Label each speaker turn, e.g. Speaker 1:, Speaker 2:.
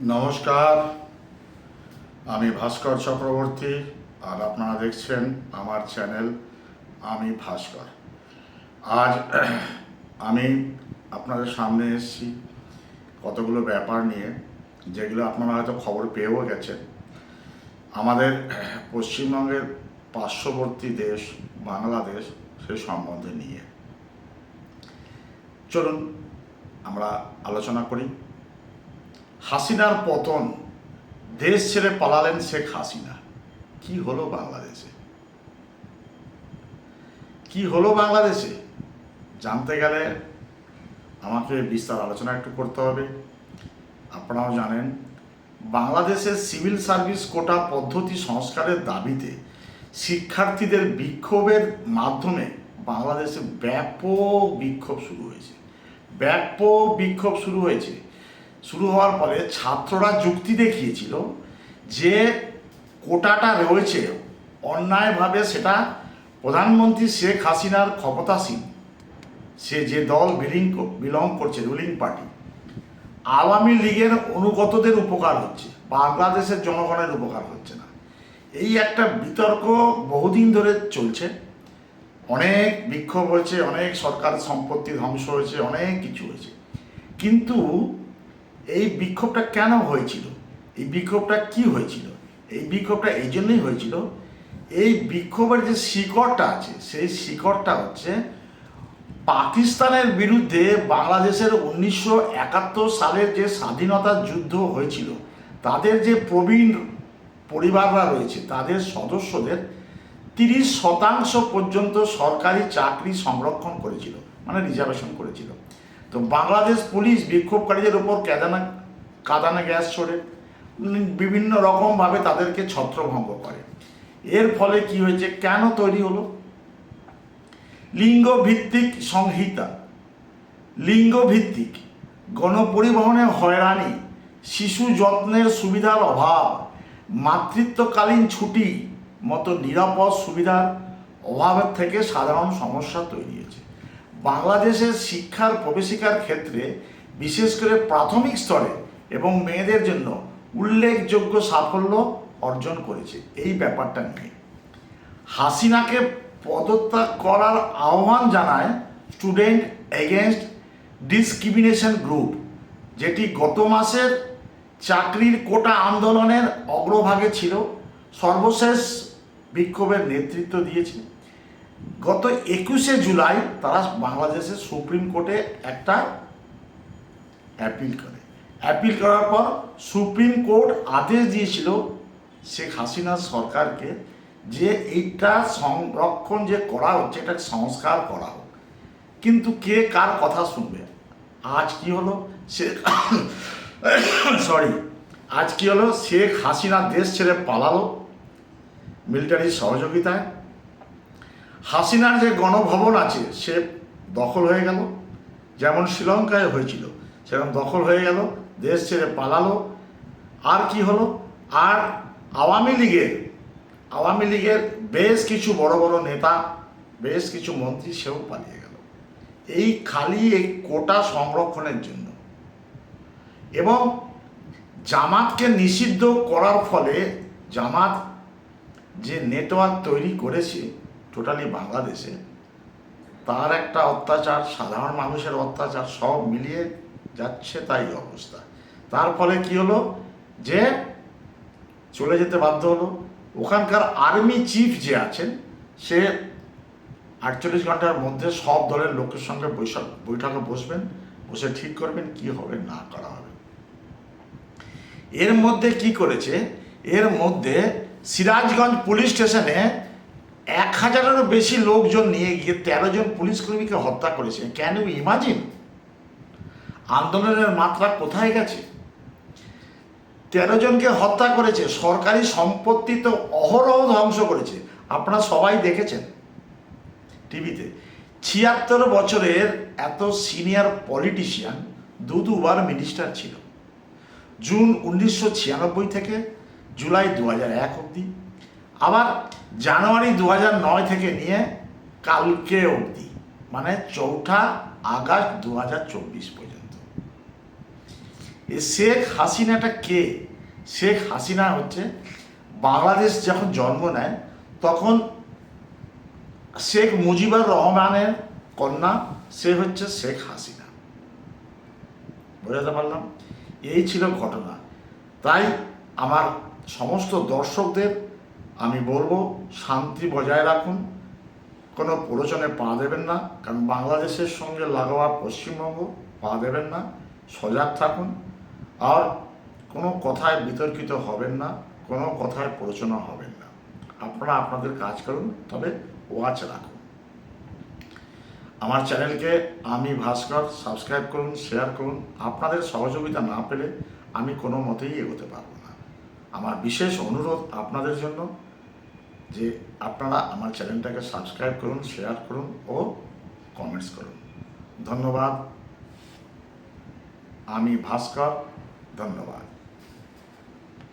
Speaker 1: নমস্কার, আমি ভাস্কর চক্রবর্তী আর আপনারা দেখছেন আমার চ্যানেল আমি ভাস্কর। আজ আমি আপনাদের সামনে এসেছি কতগুলো ব্যাপার নিয়ে, যেগুলো আপনারা হয়তো খবর পেয়েও গেছেন। আমাদের পশ্চিমবঙ্গের পার্শ্ববর্তী দেশ বাংলাদেশ সে সম্বন্ধে নিয়ে চলুন আমরা আলোচনা করি। হাসিনার পতন, দেশ ছেড়ে পালালেন শেখ হাসিনা। কি হলো বাংলাদেশে? কি হলো বাংলাদেশে জানতে গেলে আমাকে বিস্তার আলোচনা একটু করতে হবে। আপনারাও জানেন, বাংলাদেশের সিভিল সার্ভিস কোটা পদ্ধতি সংস্কারের দাবিতে শিক্ষার্থীদের বিক্ষোভের মাধ্যমে বাংলাদেশে ব্যাপক বিক্ষোভ শুরু হয়েছে। শুরু হওয়ার পরে ছাত্ররা যুক্তি দেখিয়েছিল যে কোটাটা রয়েছে অন্যায়ভাবে, সেটা প্রধানমন্ত্রী শেখ হাসিনার ক্ষমতাসীন, সে যে দল বিলং করছে, রুলিং পার্টি আওয়ামী লীগের অনুগতদের উপকার হচ্ছে, বাংলাদেশের জনগণের উপকার হচ্ছে না। এই একটা বিতর্ক বহুদিন ধরে চলছে। অনেক বিক্ষোভ হয়েছে, অনেক সরকার সম্পত্তি ধ্বংস হয়েছে, অনেক কিছু হয়েছে। কিন্তু এই বিক্ষোভটা কেন হয়েছিল? এই বিক্ষোভটা কি হয়েছিল? এই বিক্ষোভটা এই জন্যই হয়েছিল, এই বিক্ষোভের যে শিকড়টা আছে সেই শিকড়টা হচ্ছে পাকিস্তানের বিরুদ্ধে বাংলাদেশের 1971 সালের যে স্বাধীনতার যুদ্ধ হয়েছিল, তাদের যে প্রবীণ পরিবাররা রয়েছে তাদের সদস্যদের 30% পর্যন্ত সরকারি চাকরি সংরক্ষণ করেছিল, মানে রিজার্ভেশন করেছিল। তো বাংলাদেশ পুলিশ বিক্ষোভকারীদের উপর কাঁদানে গ্যাস ছোড়ে, বিভিন্ন রকমভাবে তাদেরকে ছত্রভঙ্গ করে। এর ফলে কি হয়েছে, কেন তৈরি হলো? লিঙ্গভিত্তিক সংহিতা, লিঙ্গভিত্তিক গণপরিবহনে হয়রানি, শিশু যত্নের সুবিধার অভাব, মাতৃত্বকালীন ছুটি মতো নিরাপদ সুবিধার অভাবের থেকে সাধারণ সমস্যা তৈরি হয়েছে। বাংলাদেশের শিক্ষার প্রবেশিকার ক্ষেত্রে বিশেষ করে প্রাথমিক স্তরে এবং মেয়েদের জন্য উল্লেখযোগ্য সাফল্য অর্জন করেছে। এই ব্যাপারটা নিয়ে হাসিনাকে পদত্যাগ করার আহ্বান জানায় স্টুডেন্ট এগেনস্ট ডিসক্রিমিনেশন গ্রুপ, যেটি গত মাসের চাকরির কোটা আন্দোলনের অগ্রভাগে ছিল। সর্বশেষ বিক্ষোভের নেতৃত্ব দিয়েছে। গত 21শে জুলাই তারা বাংলাদেশের সুপ্রিম কোর্টে একটা অ্যাপিল করার পর সুপ্রিম কোর্ট আদেশ দিয়েছিল শেখ হাসিনা সরকারকে যে এইটা সংরক্ষণ যে করা হচ্ছে এটা সংস্কার করা হোক। কিন্তু কে কার কথা শুনবে? আজ কি হলো, শেখ হাসিনা দেশ ছেড়ে পালালো মিলিটারির সহযোগিতায়। হাসিনার যে গণভবন আছে সে দখল হয়ে গেল, যেমন শ্রীলঙ্কায় হয়েছিল সেরকম দখল হয়ে গেল, দেশ ছেড়ে পালালো। আর কি হলো, আর আওয়ামী লীগের বেশ কিছু বড় বড় নেতা, বেশ কিছু মন্ত্রী সেও পালিয়ে গেল এই খালি এই কোটা সংরক্ষণের জন্য। এবং জামাতকে নিষিদ্ধ করার ফলে জামাত যে নেটওয়ার্ক তৈরি করেছে টোটালি বাংলাদেশে, তার একটা অত্যাচার, সাধারণ মানুষের অত্যাচার, সব মিলিয়ে যাচ্ছে তাই অবস্থা। তার ফলে কি হলো, যে চলে যেতে বাধ্য হলো। ওখানকার আর্মি চিফ যে আছেন সে 48 ঘন্টার মধ্যে সব দলের লোকের সঙ্গে বৈঠকে বসবেন, বসে ঠিক করবেন কি হবে না করা হবে। এর মধ্যে কি করেছে, এর মধ্যে সিরাজগঞ্জ পুলিশ স্টেশনে 1000-এরও বেশি লোকজন নিয়ে গিয়ে 13 জন পুলিশ কর্মীকে হত্যা করেছে। Can you imagine? আন্দোলনের মাত্রা কোথায় গেছে? 13 জনকে হত্যা করেছে, সরকারি সম্পত্তি তো অহরহ ধ্বংস করেছে। আপনারা সবাই দেখেছেন টিভিতে। 76 বছরের এত সিনিয়র পলিটিশিয়ান দুবার মিনিস্টার ছিল, জুন 1996 থেকে জুলাই 2001 অবধি, আবার জানুয়ারি 2009 থেকে নিয়ে কালকে অবধি, মানে 4 আগস্ট 2024 পর্যন্ত। এই শেখ হাসিনাটা কে? শেখ হাসিনা হচ্ছে বাংলাদেশ যখন জন্ম নেয় তখন শেখ মুজিবুর রহমানের কন্যা, সে হচ্ছে শেখ হাসিনা। বোঝাতে পারলাম? এই ছিল ঘটনা। তাই আমার সমস্ত দর্শকদের আমি বলবো, শান্তি বজায় রাখুন, কোনো প্ররোচনে পা দেবেন না, কারণ বাংলাদেশের সঙ্গে লাগোয়া পশ্চিমবঙ্গ, পা দেবেন না, সজাগ থাকুন, আর কোনো কথায় বিতর্কিত হবেন না, কোনো কথায় প্ররোচনা হবেন না। আপনারা আপনাদের কাজ করুন, তবে ওয়াচ রাখুন। আমার চ্যানেলকে আমি ভাস্কর সাবস্ক্রাইব করুন, শেয়ার করুন। আপনাদের সহযোগিতা না পেলে আমি কোনো মতেই এগোতে পারবো না। আমার বিশেষ অনুরোধ আপনাদের জন্য যে আপনারা আমার চ্যানেলটাকে সাবস্ক্রাইব করুন, শেয়ার করুন ও কমেন্টস করুন। ধন্যবাদ। আমি ভাস্কর, ধন্যবাদ।